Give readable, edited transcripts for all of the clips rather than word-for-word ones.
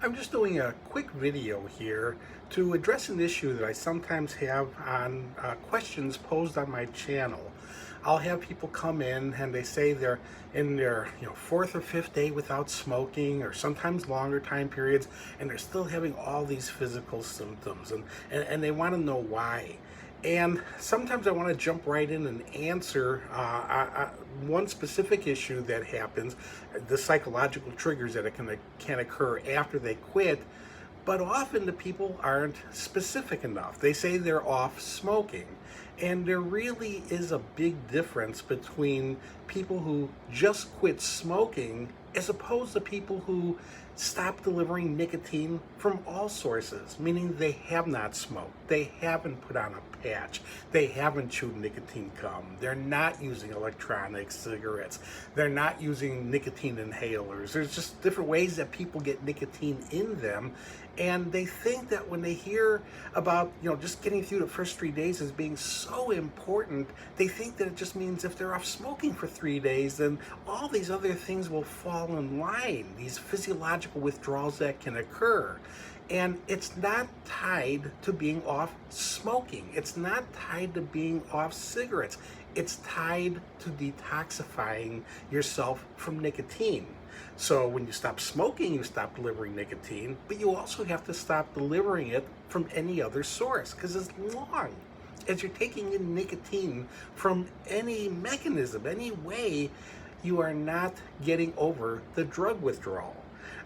I'm just doing a quick video here to address an issue that I sometimes have on questions posed on my channel. I'll have people come in and they say they're in their fourth or fifth day without smoking, or sometimes longer time periods, and they're still having all these physical symptoms, and they want to know why. And sometimes I want to jump right in and answer one specific issue that happens, the psychological triggers that can occur after they quit. But often the people aren't specific enough. They say they're off smoking. And there really is a big difference between people who just quit smoking as opposed to people who stop delivering nicotine from all sources, meaning they have not smoked, they haven't put on a patch, they haven't chewed nicotine gum, they're not using electronic cigarettes, they're not using nicotine inhalers. There's just different ways that people get nicotine in them, and they think that when they hear about just getting through the first 3 days as being so important, they think that it just means if they're off smoking for 3 days, then all these other things will fall in line, these physiological withdrawals that can occur. And it's not tied to being off smoking. It's not tied to being off cigarettes. It's tied to detoxifying yourself from nicotine. So when you stop smoking, you stop delivering nicotine, but you also have to stop delivering it from any other source, because as long as you're taking in nicotine from any mechanism, any way, you are not getting over the drug withdrawal.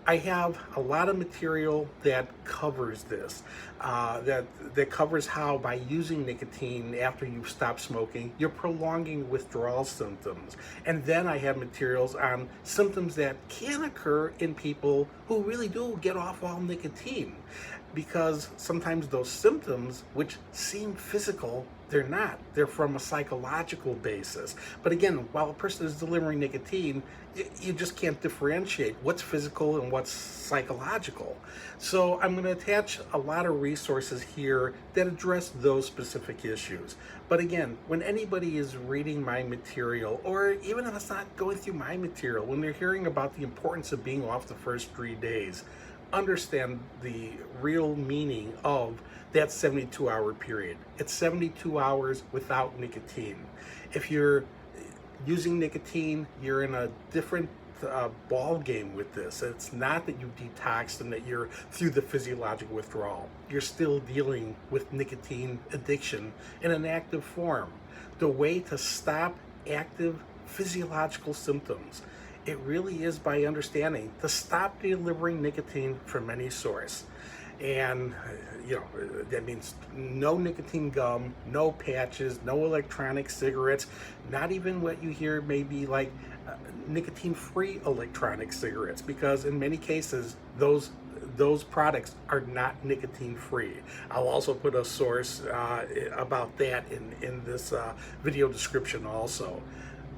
I have a lot of material that covers this, that covers how by using nicotine after you've stopped smoking, you're prolonging withdrawal symptoms. And then I have materials on symptoms that can occur in people who really do get off all nicotine, because sometimes those symptoms, which seem physical, they're not. They're from a psychological basis. But again, while a person is delivering nicotine, you just can't differentiate what's physical and what's psychological. So I'm going to attach a lot of resources here that address those specific issues. But again, when anybody is reading my material, or even if it's not going through my material, when they're hearing about the importance of being off the first 3 days, understand the real meaning of that 72-hour period. It's 72 hours without nicotine. If you're using nicotine, you're in a different ball game with this. It's not that you detoxed and that you're through the physiological withdrawal. You're still dealing with nicotine addiction in an active form. The way to stop active physiological symptoms, it really is by understanding to stop delivering nicotine from any source. And that means no nicotine gum, no patches, no electronic cigarettes, not even what you hear maybe like nicotine-free electronic cigarettes, because in many cases those products are not nicotine-free. I'll also put a source about that in this video description also.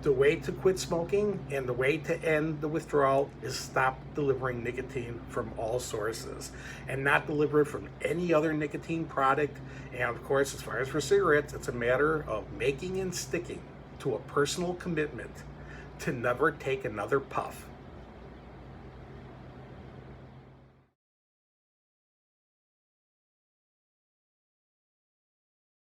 The way to quit smoking and the way to end the withdrawal is stop delivering nicotine from all sources, and not deliver it from any other nicotine product. And of course, as far as for cigarettes, it's a matter of making and sticking to a personal commitment to never take another puff.